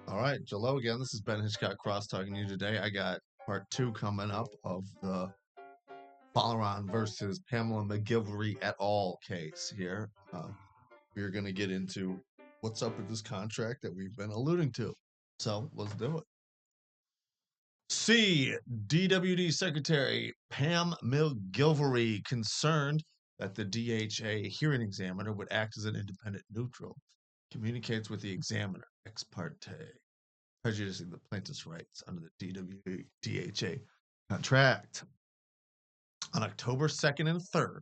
All right, hello again. This is Ben Hitchcock Cross talking to you today. I got part 2 coming up of the Folaron versus Pamela McGilvery et al. Case here. We're going to get into what's up with this contract that we've been alluding to. So let's do it. C. DWD Secretary Pam McGilvery concerned that the DHA hearing examiner would act as an independent neutral, communicates with the examiner ex parte, prejudicing the plaintiff's rights under the DHA contract. On October 2nd and 3rd,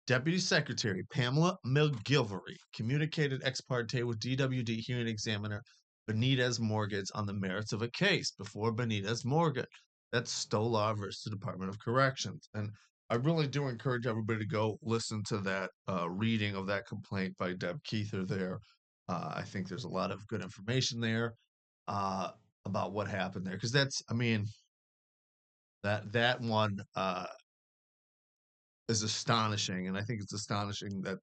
Deputy Secretary Pamela McGilvery communicated ex parte with DWD hearing examiner Benitez Morgan on the merits of a case before Benitez Morgan. That's Stolar versus the Department of Corrections. And I really do encourage everybody to go listen to that reading of that complaint by Deb Keither there. I think there's a lot of good information there about what happened there, because that's, I mean, that one is astonishing, and I think it's astonishing that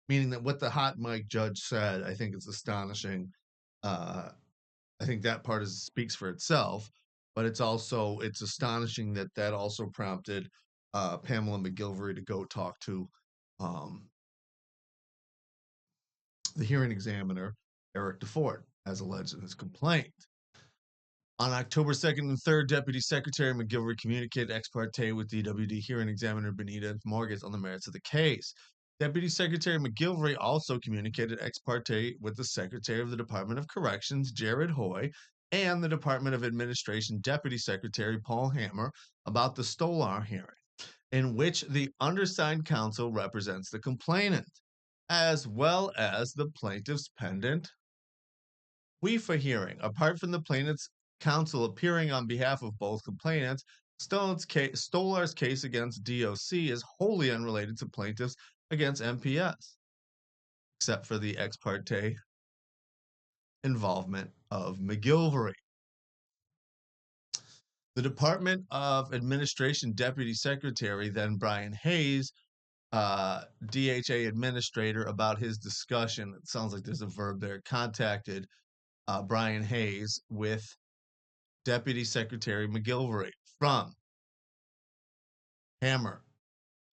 meaning that what the hot mic judge said, I think it's astonishing. I think that part speaks for itself, but it's astonishing that also prompted Pamela McGilvery to go talk to the hearing examiner Eric DeFort, as alleged in his complaint. On October 2nd and 3rd, Deputy Secretary McGilvery communicated ex parte with DWD hearing examiner Benitez Morgan on the merits of the case. Deputy Secretary McGilvery also communicated ex parte with the Secretary of the Department of Corrections, Jared Hoy, and the Department of Administration Deputy Secretary Paul Hammer about the Stolar hearing, in which the undersigned counsel represents the complainant, as well as the plaintiff's pendant WIFA hearing. Apart from the plaintiff's counsel appearing on behalf of both complainants, Stolar's case against DOC is wholly unrelated to plaintiffs against MPS, except for the ex parte involvement of McGilvery. The Department of Administration Deputy Secretary, then Brian Hayes, DHA administrator, about his discussion, it sounds like there's a verb there, contacted Brian Hayes with Deputy Secretary McGilvery from Hammer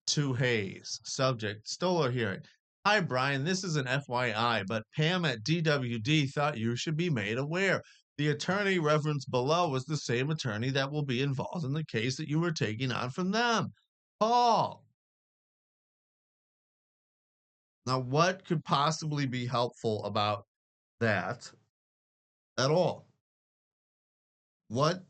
to Hayes. Subject, Stolar hearing. Hi, Brian. This is an FYI, but Pam at DWD thought you should be made aware. The attorney referenced below was the same attorney that will be involved in the case that you were taking on from them, Paul. Now, what could possibly be helpful about that at all? What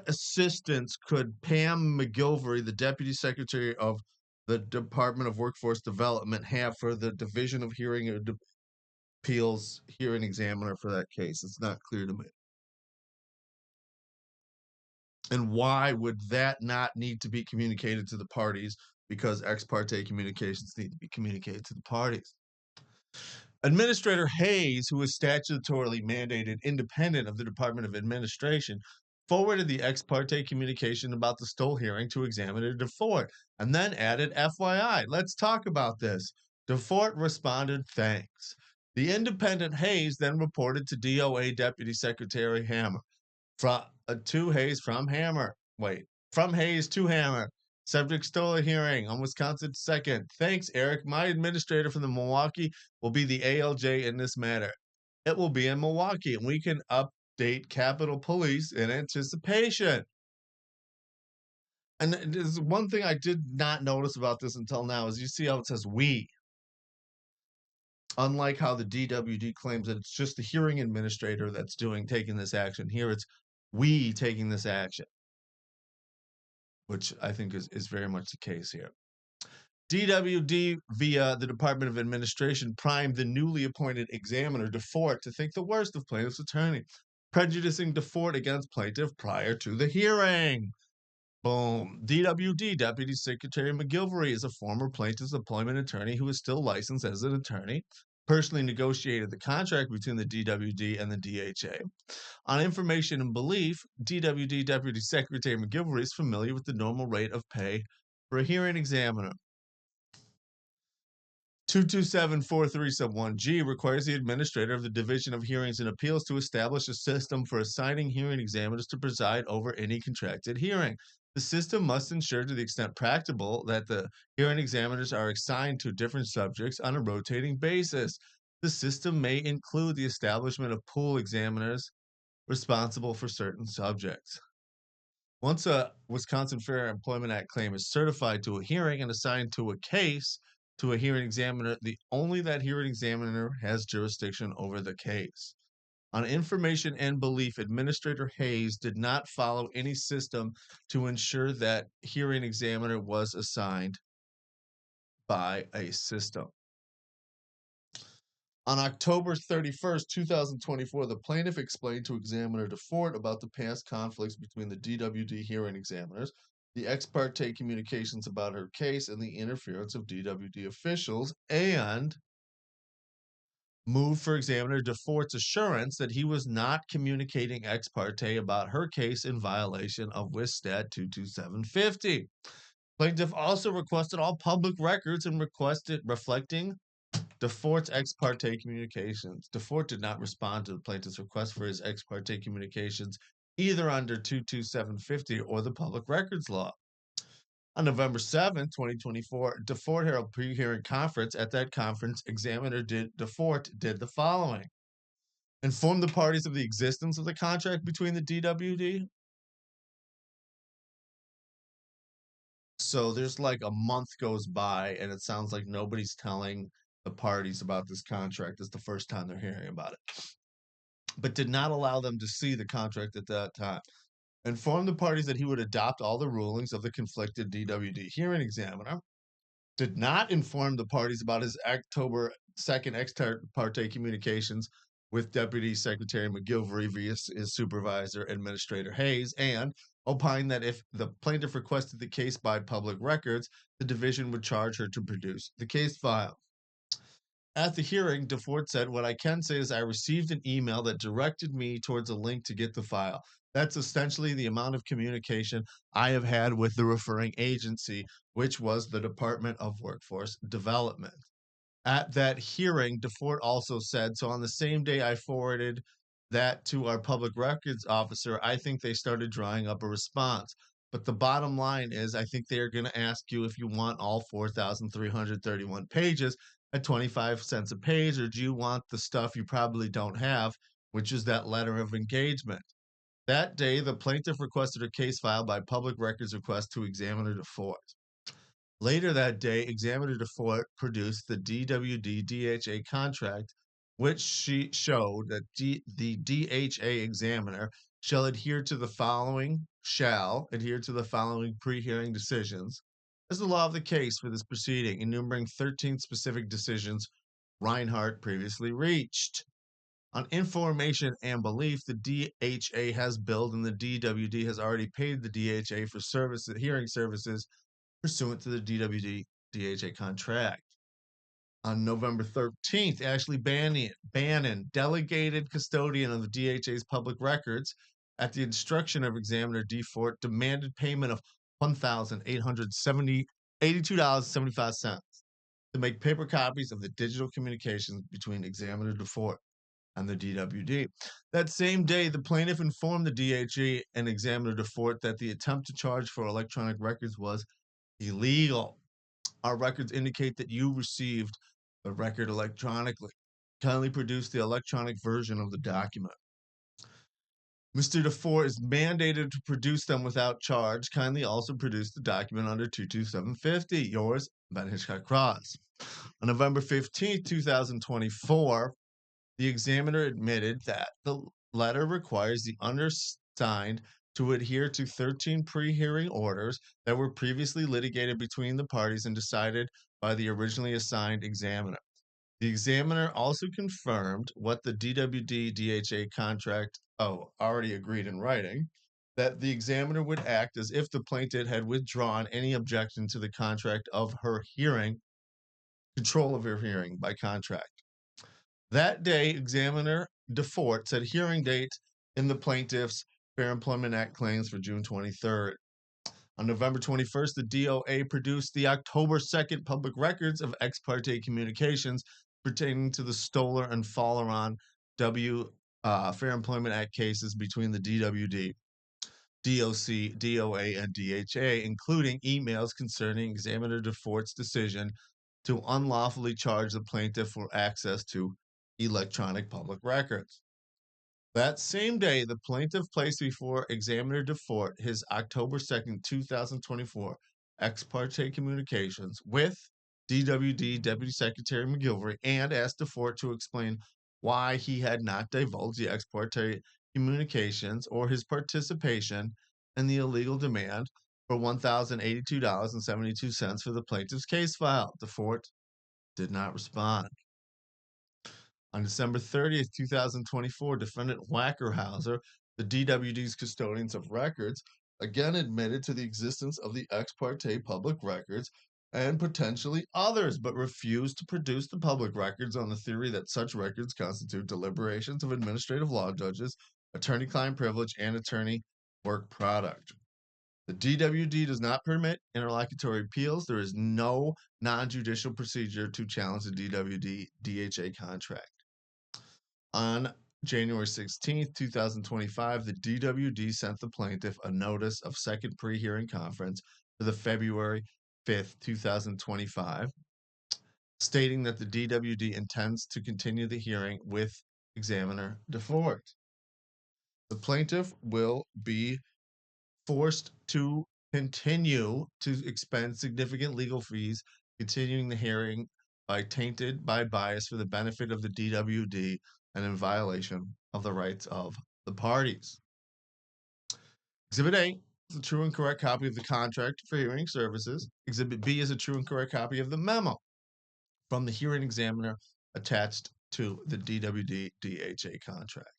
assistance could Pam McGilvery, the Deputy Secretary of the Department of Workforce Development, have for the Division of Hearing and Appeals hearing examiner for that case? It's not clear to me. And why would that not need to be communicated to the parties? Because ex parte communications need to be communicated to the parties. Administrator Hayes, who is statutorily mandated independent of the Department of Administration, forwarded the ex parte communication about the Stoll hearing to Examiner DeFort, and then added, FYI, let's talk about this. DeFort responded, thanks. The independent Hayes then reported to DOA Deputy Secretary Hammer. From Hayes to Hammer. Subject Stoller hearing on Wisconsin 2nd. Thanks, Eric. My administrator from the Milwaukee will be the ALJ in this matter. It will be in Milwaukee, and we can update Capitol Police in anticipation. And there's one thing I did not notice about this until now is you see how it says we. Unlike how the DWD claims that it's just the hearing administrator that's taking this action. Here it's we taking this action, which I think is very much the case here. DWD, via the Department of Administration, primed the newly appointed examiner, DeFort, to think the worst of plaintiff's attorney, prejudicing DeFort against plaintiff prior to the hearing. Boom. DWD, Deputy Secretary McGilvery, is a former plaintiff's employment attorney who is still licensed as an attorney, personally negotiated the contract between the DWD and the DHA. On information and belief, DWD Deputy Secretary McGilvery is familiar with the normal rate of pay for a hearing examiner. 22743-1G requires the administrator of the Division of Hearings and Appeals to establish a system for assigning hearing examiners to preside over any contracted hearing. The system must ensure to the extent practicable that the hearing examiners are assigned to different subjects on a rotating basis. The system may include the establishment of pool examiners responsible for certain subjects. Once a Wisconsin Fair Employment Act claim is certified to a hearing and assigned to a case to a hearing examiner, only that hearing examiner has jurisdiction over the case. On information and belief, Administrator Hayes did not follow any system to ensure that hearing examiner was assigned by a system. On October 31st, 2024, the plaintiff explained to Examiner DeFort about the past conflicts between the DWD hearing examiners, the ex parte communications about her case, and the interference of DWD officials, and moved for Examiner DeFort's assurance that he was not communicating ex parte about her case in violation of WISSTAT 22750. Plaintiff also requested all public records and requested reflecting DeFort's ex parte communications. DeFort did not respond to the plaintiff's request for his ex parte communications either under 22750 or the public records law. On November 7, 2024, DeFort held a pre-hearing conference. At that conference, Examiner DeFort did the following: inform the parties of the existence of the contract between the DWD. So there's like a month goes by, and it sounds like nobody's telling the parties about this contract. It's the first time they're hearing about it, but did not allow them to see the contract at that time. Informed the parties that he would adopt all the rulings of the conflicted DWD hearing examiner. Did not inform the parties about his October 2nd ex parte communications with Deputy Secretary McGilvery via his supervisor, Administrator Hayes, and opined that if the plaintiff requested the case by public records, the division would charge her to produce the case file. At the hearing, DeFort said, "What I can say is I received an email that directed me towards a link to get the file. That's essentially the amount of communication I have had with the referring agency, which was the Department of Workforce Development." At that hearing, DeFort also said, "So on the same day I forwarded that to our public records officer, I think they started drawing up a response. But the bottom line is, I think they are going to ask you if you want all 4,331 pages at 25 cents a page, or do you want the stuff you probably don't have, which is that letter of engagement." That day, the plaintiff requested her case filed by public records request to Examiner DeFort. Later that day, Examiner DeFort produced the DWD-DHA contract, which she showed that the DHA examiner shall adhere to the following pre-hearing decisions as the law of the case for this proceeding, enumerating 13 specific decisions Reinhardt previously reached. On information and belief, the DHA has billed and the DWD has already paid the DHA for hearing services pursuant to the DWD-DHA contract. On November 13th, Ashley Bannon, delegated custodian of the DHA's public records, at the instruction of Examiner DeFort, demanded payment of $1,882.75 to make paper copies of the digital communications between Examiner DeFort and the DWD. That same day, the plaintiff informed the DHA and Examiner DeFort that the attempt to charge for electronic records was illegal. Our records indicate that you received the record electronically. Kindly produce the electronic version of the document. Mr. DeFort is mandated to produce them without charge. Kindly also produce the document under 22750. Yours, Ben Hitchcock Cross. On November 15th, 2024, the examiner admitted that the letter requires the undersigned to adhere to 13 pre-hearing orders that were previously litigated between the parties and decided by the originally assigned examiner. The examiner also confirmed what the DWD-DHA contract already agreed in writing, that the examiner would act as if the plaintiff had withdrawn any objection to the contract of her hearing, control of her hearing by contract. That day, Examiner DeFort said hearing date in the plaintiff's Fair Employment Act claims for June 23rd. On November 21st, the DOA produced the October 2nd public records of ex parte communications pertaining to the Stoller and Folaron Fair Employment Act cases between the DWD, DOC, DOA, and DHA, including emails concerning Examiner DeFort's decision to unlawfully charge the plaintiff for access to electronic public records. That same day, the plaintiff placed before Examiner DeFort his October 2nd, 2024 ex parte communications with DWD Deputy Secretary McGilvery and asked DeFort to explain why he had not divulged the ex parte communications or his participation in the illegal demand for $1,082.72 for the plaintiff's case file. DeFort did not respond. On December 30th, 2024, defendant Wackerhauser, the DWD's custodians of records, again admitted to the existence of the ex parte public records and potentially others, but refused to produce the public records on the theory that such records constitute deliberations of administrative law judges, attorney-client privilege, and attorney work product. The DWD does not permit interlocutory appeals. There is no non-judicial procedure to challenge the DWD-DHA contract. On January 16th, 2025, the DWD sent the plaintiff a notice of second pre-hearing conference for the February 5th, 2025, stating that the DWD intends to continue the hearing with Examiner DeFort. The plaintiff will be forced to continue to expend significant legal fees, continuing the hearing tainted by bias for the benefit of the DWD and in violation of the rights of the parties. Exhibit A is a true and correct copy of the contract for hearing services. Exhibit B is a true and correct copy of the memo from the hearing examiner attached to the DWD DHA contract.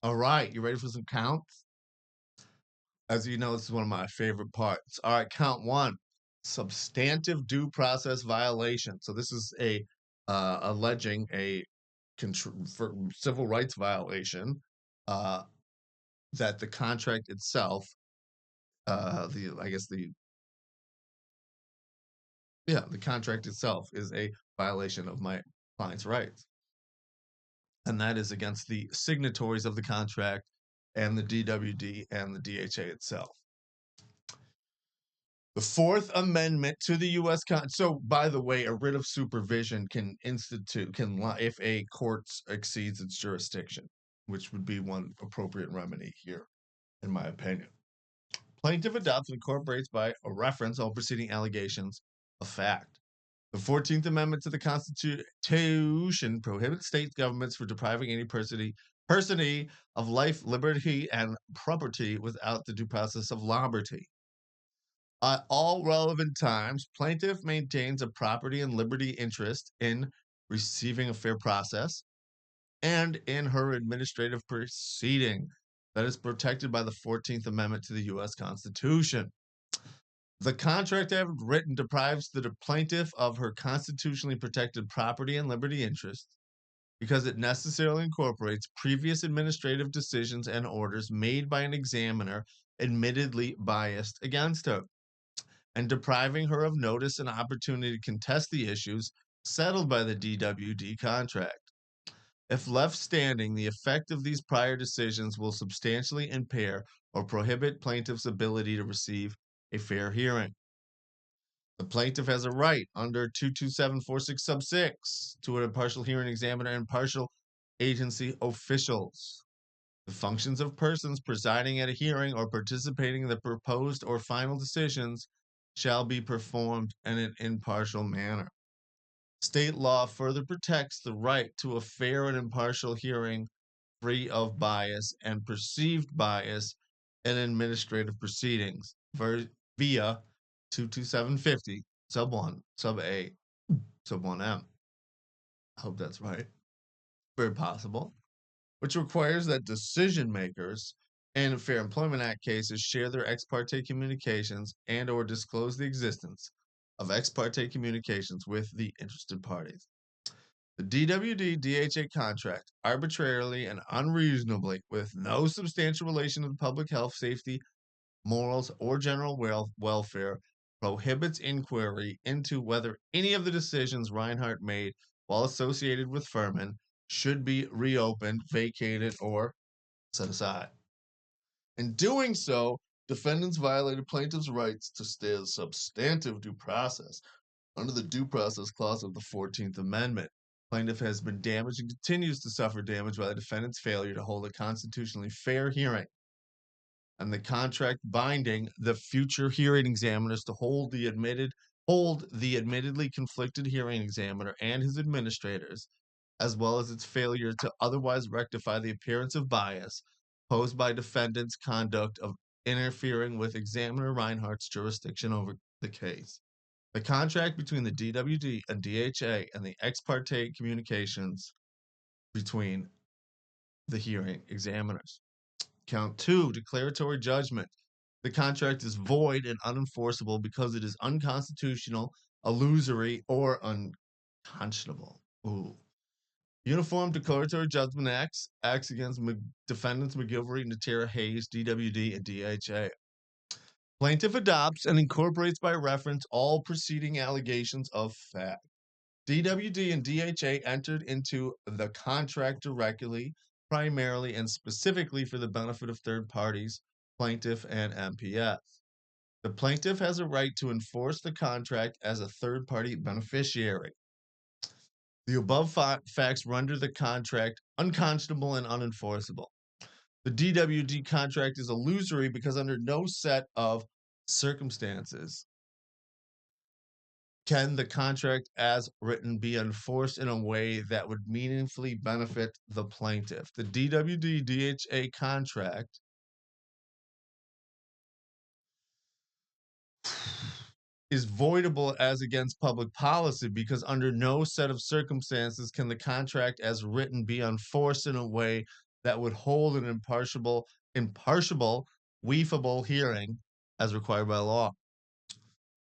All right, you ready for some counts? As you know, this is one of my favorite parts. All right, count one, substantive due process violation. So this is alleging a for civil rights violation that the contract itself, the contract itself is a violation of my client's rights, and that is against the signatories of the contract and the DWD and the DHA itself. The Fourth Amendment to the U.S. So, by the way, a writ of supervision can if a court exceeds its jurisdiction, which would be one appropriate remedy here, in my opinion. Plaintiff adopts and incorporates by a reference all preceding allegations of fact. The 14th Amendment to the Constitution prohibits state governments from depriving any person of life, liberty, and property without the due process of liberty. At all relevant times, plaintiff maintains a property and liberty interest in receiving a fair process and in her administrative proceeding that is protected by the 14th Amendment to the U.S. Constitution. The contract as written deprives the plaintiff of her constitutionally protected property and liberty interest because it necessarily incorporates previous administrative decisions and orders made by an examiner admittedly biased against her, and depriving her of notice and opportunity to contest the issues settled by the DWD contract. If left standing, the effect of these prior decisions will substantially impair or prohibit plaintiff's ability to receive a fair hearing. The plaintiff has a right under 22746 sub 6 to an impartial hearing examiner and impartial agency officials. The functions of persons presiding at a hearing or participating in the proposed or final decisions shall be performed in an impartial manner. State law further protects the right to a fair and impartial hearing free of bias and perceived bias in administrative proceedings via 22750 sub 1 sub A sub 1M. I hope that's right. Very possible. Which requires that decision makers in Fair Employment Act cases share their ex parte communications and or disclose the existence of ex parte communications with the interested parties. The DWD-DHA contract, arbitrarily and unreasonably, with no substantial relation to the public health, safety, morals, or general welfare, prohibits inquiry into whether any of the decisions Reinhardt made while associated with Furman should be reopened, vacated, or set aside. In doing so, defendants violated plaintiffs' rights to stay substantive due process under the Due Process Clause of the 14th Amendment. Plaintiff has been damaged and continues to suffer damage by the defendant's failure to hold a constitutionally fair hearing, and the contract binding the future hearing examiners to hold the admittedly conflicted hearing examiner and his administrators, as well as its failure to otherwise rectify the appearance of bias posed by defendant's conduct of interfering with examiner Reinhardt's jurisdiction over the case. The contract between the DWD and DHA and the ex parte communications between the hearing examiners. Count 2, declaratory judgment. The contract is void and unenforceable because it is unconstitutional, illusory, or unconscionable. Ooh. Uniform Declaratory Judgment acts against defendants McGilvery, Natera, Hayes, DWD, and DHA. Plaintiff adopts and incorporates by reference all preceding allegations of fact. DWD and DHA entered into the contract directly, primarily and specifically for the benefit of third parties, plaintiff and MPF. The plaintiff has a right to enforce the contract as a third-party beneficiary. The above facts render the contract unconscionable and unenforceable. The DWD contract is illusory because under no set of circumstances can the contract as written be enforced in a way that would meaningfully benefit the plaintiff. The DWD-DHA contract is voidable as against public policy because under no set of circumstances can the contract as written be enforced in a way that would hold an impartial, weefable hearing as required by law.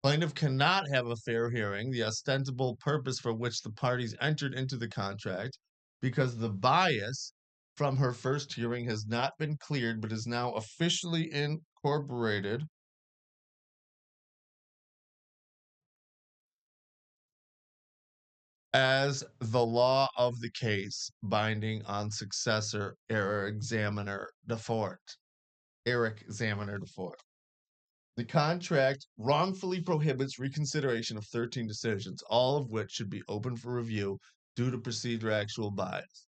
Plaintiff cannot have a fair hearing, the ostensible purpose for which the parties entered into the contract, because the bias from her first hearing has not been cleared but is now officially incorporated as the law of the case binding on successor Eric Examiner DeFort. The contract wrongfully prohibits reconsideration of 13 decisions, all of which should be open for review due to perceived or actual bias.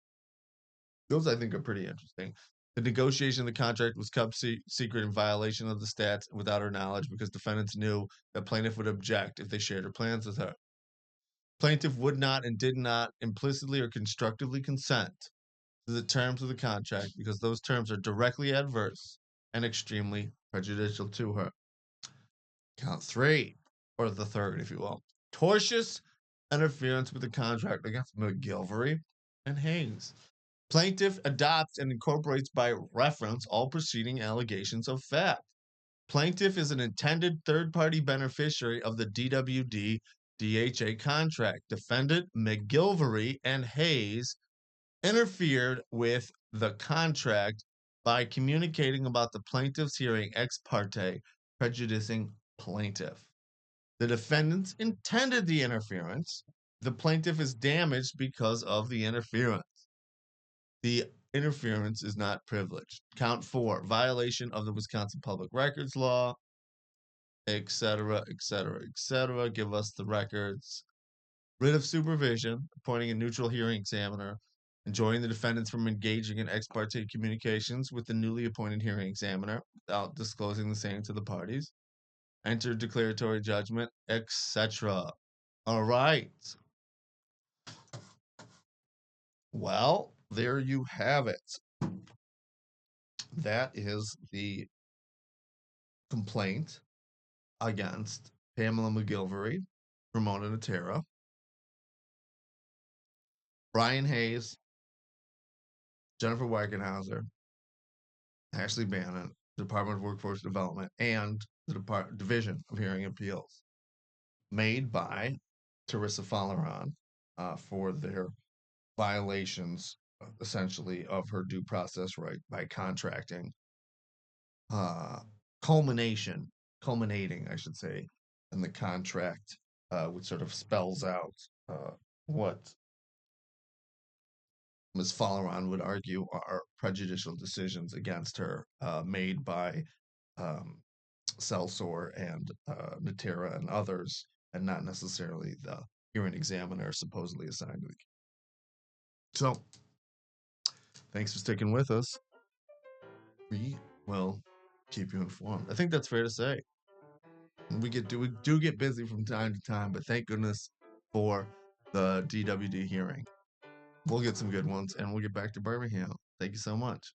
Those, I think, are pretty interesting. The negotiation of the contract was kept secret in violation of the stats without her knowledge because defendants knew that plaintiff would object if they shared her plans with her. Plaintiff would not and did not implicitly or constructively consent to the terms of the contract because those terms are directly adverse and extremely prejudicial to her. Count 3, or the third, if you will. Tortious interference with the contract against McGilvery and Hayes. Plaintiff adopts and incorporates by reference all preceding allegations of fact. Plaintiff is an intended third-party beneficiary of the DWD-DHA contract. Defendant McGilvery and Hayes interfered with the contract by communicating about the plaintiff's hearing ex parte, prejudicing plaintiff. The defendants intended the interference. The plaintiff is damaged because of the interference. The interference is not privileged. Count 4, violation of the Wisconsin Public Records Law, etc., etc., etc. Give us the records. Writ of supervision, appointing a neutral hearing examiner, enjoining the defendants from engaging in ex parte communications with the newly appointed hearing examiner without disclosing the same to the parties, enter declaratory judgment, etc. All right. Well, there you have it. That is the complaint against Pamela McGilvery, Ramona Natera, Brian Hayes, Jennifer Wackenhauser, Ashley Bannon, Department of Workforce Development, and the Division of Hearing Appeals, made by Teresa Folaron for their violations, essentially, of her due process right by contracting culminating, I should say, in the contract, which sort of spells out what Ms. Folaron would argue are prejudicial decisions against her made by um, Celsor and Natera and others, and not necessarily the hearing examiner supposedly assigned to the. So, thanks for sticking with us. We will keep you informed. I think that's fair to say. We do get busy from time to time, but thank goodness for the DWD hearing. We'll get some good ones, and we'll get back to Birmingham. Thank you so much.